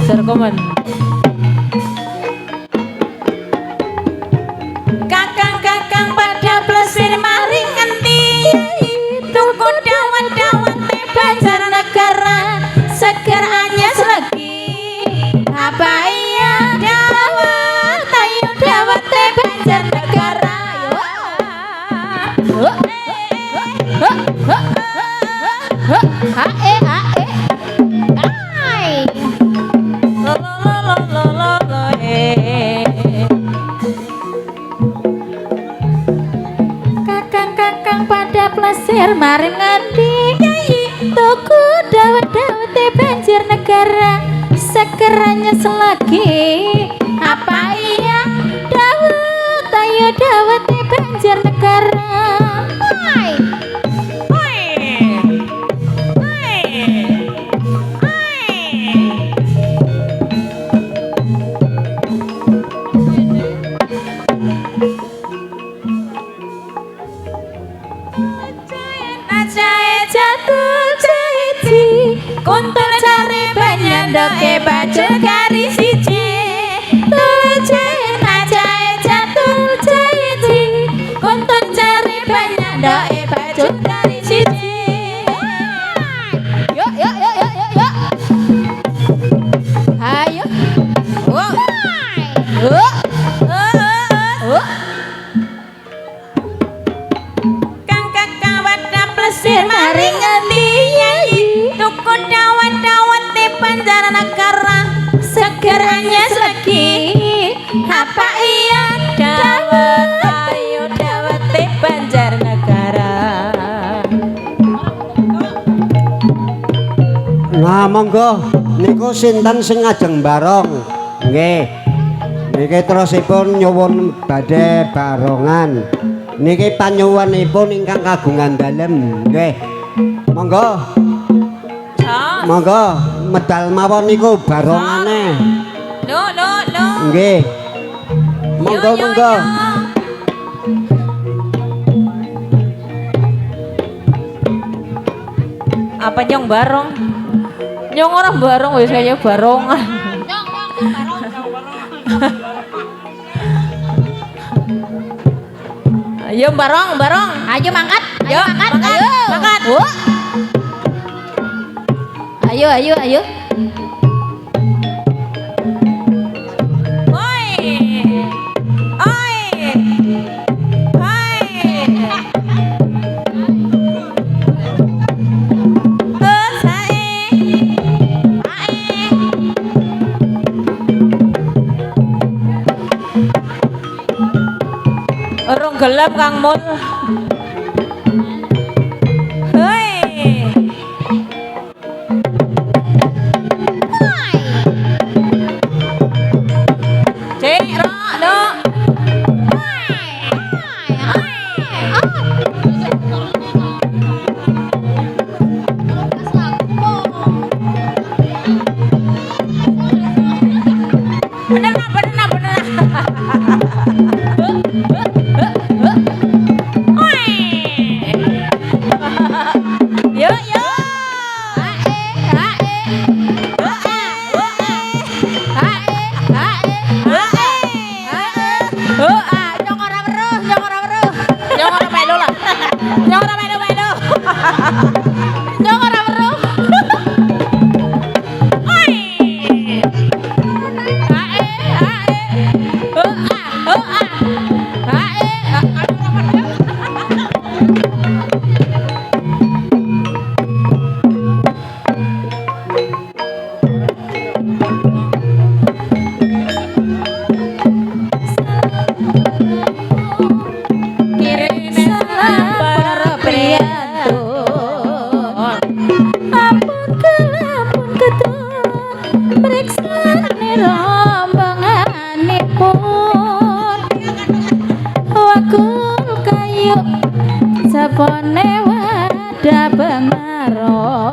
Serkomen. Kakang-kakang pada plesir maring ngendi tuku dawet-dawet te Banjarnegara seger anyes legi apa iya dawet ayo dawet te Banjarnegara hae hae ai lo kakang-kakang pada plesir maring ngendi tuku dawet-dawet te Banjarnegara segeranya selagi apa iya dawet ayo dawet te Banjarnegara hai kuntul cari banyandoke baju kari siji tujen ajae jatuh jaiji kuntul cari banyandoke baju kari siji yuk ayo kang kakang wada plesir maring ngendi tuku dawet-dawet te Banjarnegara seger anyes legi apa iya dawet ayo dawet te Banjarnegara nah monggo niku sinten sing ngajeng barong nggih niki terusipun nyuwun badhe barongan niki panyuwunipun ingkang kagungan dalem nggih monggo monggo medal mawon niku barongane no nggih monggo monggo Apa nyong barong? Nyong orang barong wis kaya barongan. Ayo barong. ayo mangkat Ayo, mangkat. Ayo Ayo. Orang gelap Kang Mul. Sapone wadah bengaron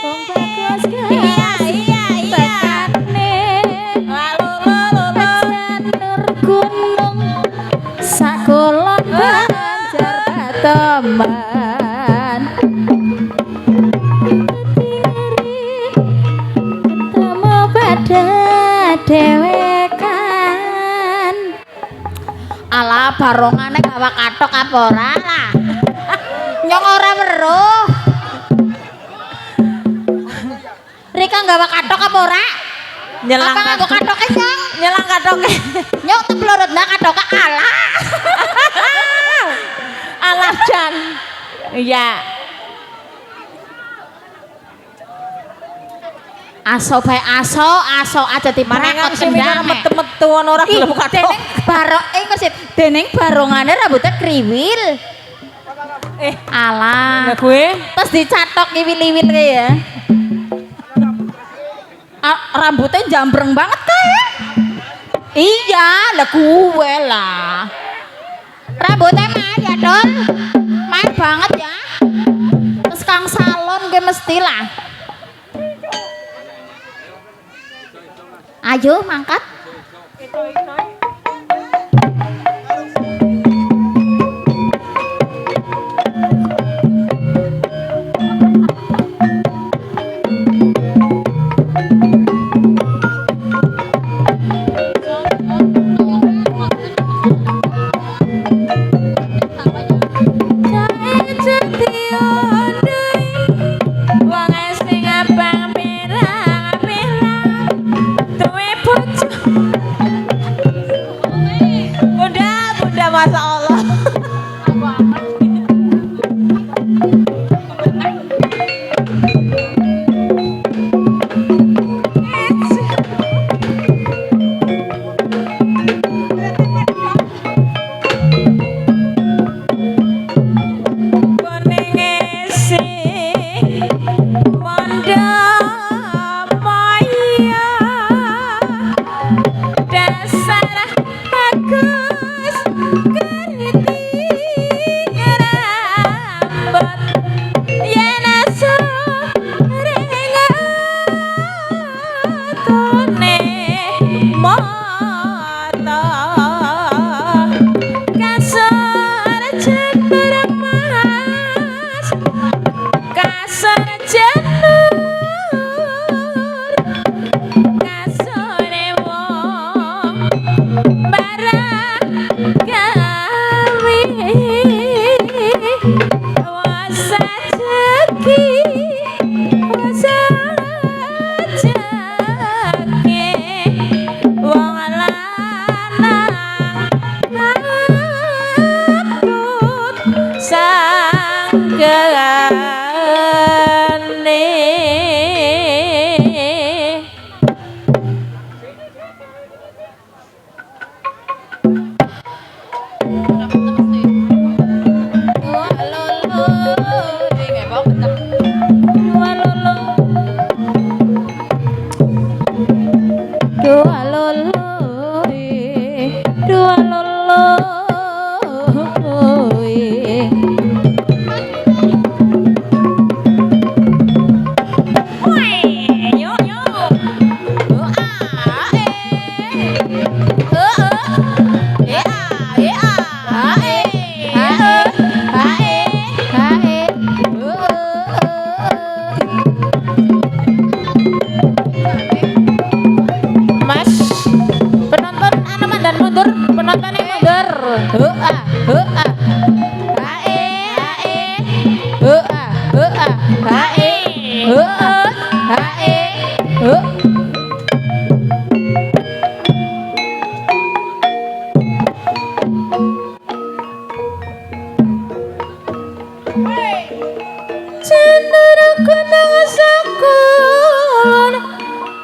wong bagus Nur gunung sakulon Banjar Batemah dewekan. Ala barongane gawa kathok apa ora lah. Nyong ora weruh. Rika gawa kathok apa ora? Nyelang apa nganggo kathoke nyong? Nyelang kathoke. Nyong teplurutna kathoke ala. Alah Jan. Iya. Aso bae aso aja Marengan diperekot sing mikir metu-metu ana ora gelem kathok. Dening barok ngosip, dening barongane rambutnya kriwil. Alah. Lah gue Terus dicatok iwil-iwil kayak ya. Rambutnya jambreng banget kayak. Iya, lah gue lah. Rambutnya main ya Don. Main banget ya. Terus kang salon gue mesti lah. Ayo mangkat. Masya Allah.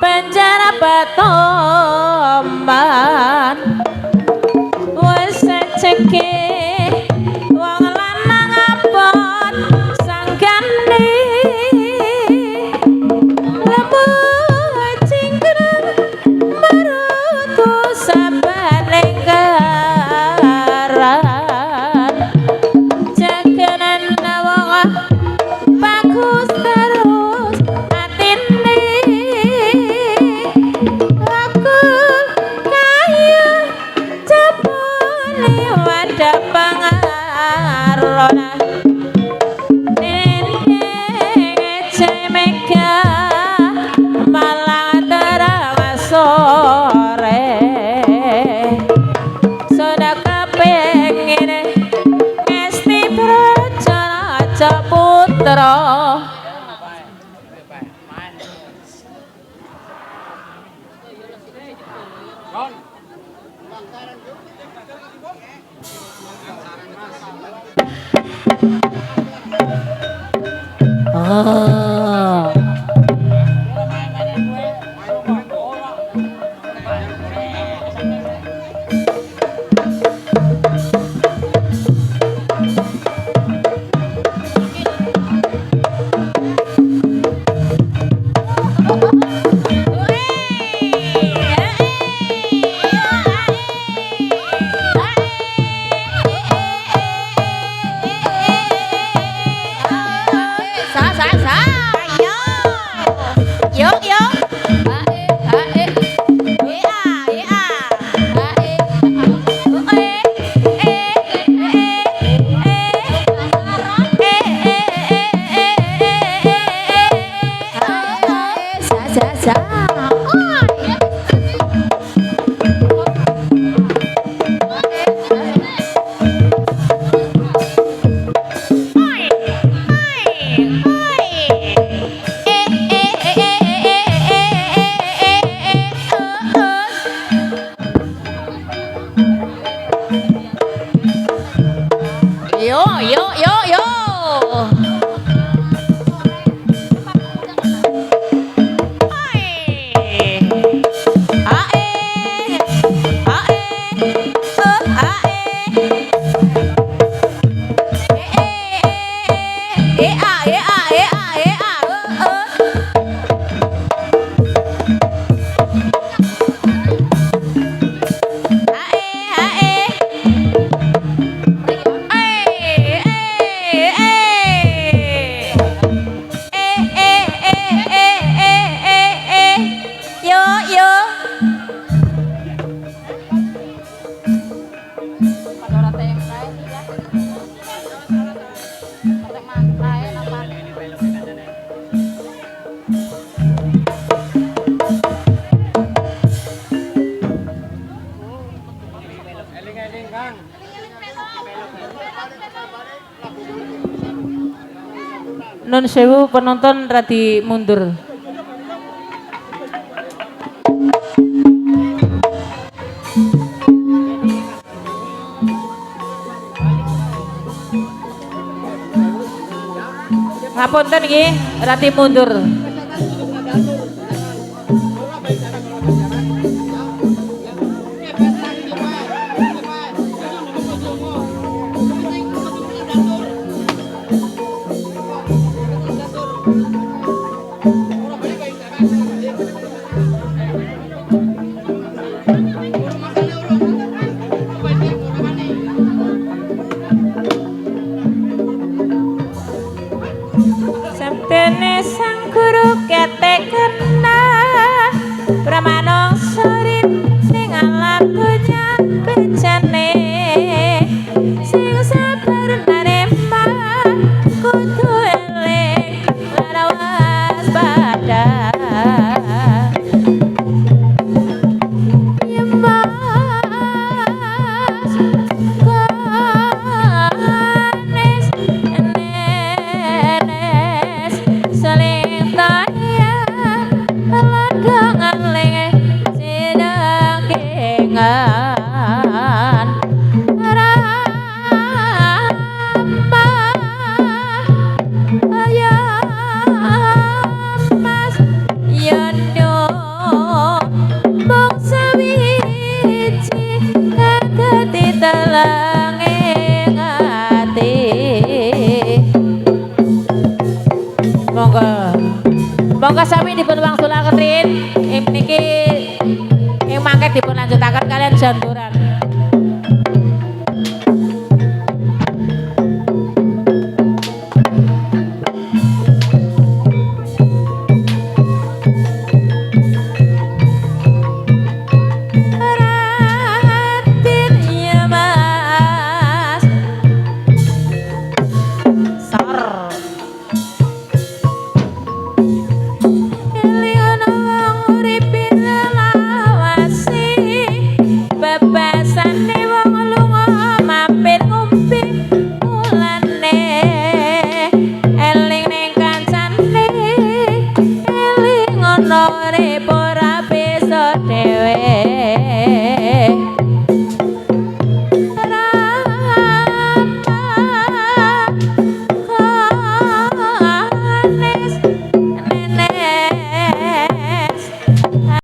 Penjara Batomban wes cekek wong lanang abot sanggane lembut cingkrang marutu sabalenggaran cekenan wong bagus terus atine aku kaya jebule wadah pangarona nene cemeka malah terang saputra Nun sewu penonton radi mundur. Ngapunten nggih, radi mundur. Sabdene sang guru ketek kena Pramana sorip sing alat dunya bencane sing sabar narema kudu eling lan waspada yemas kanes nenes saling tanya ladang ling sidang kengan rama mas yono bangsa wiji kagati talange ngati monggo sami dipun wangsulaken rin niki ing mangke dipun lanjutaken kalian janturan.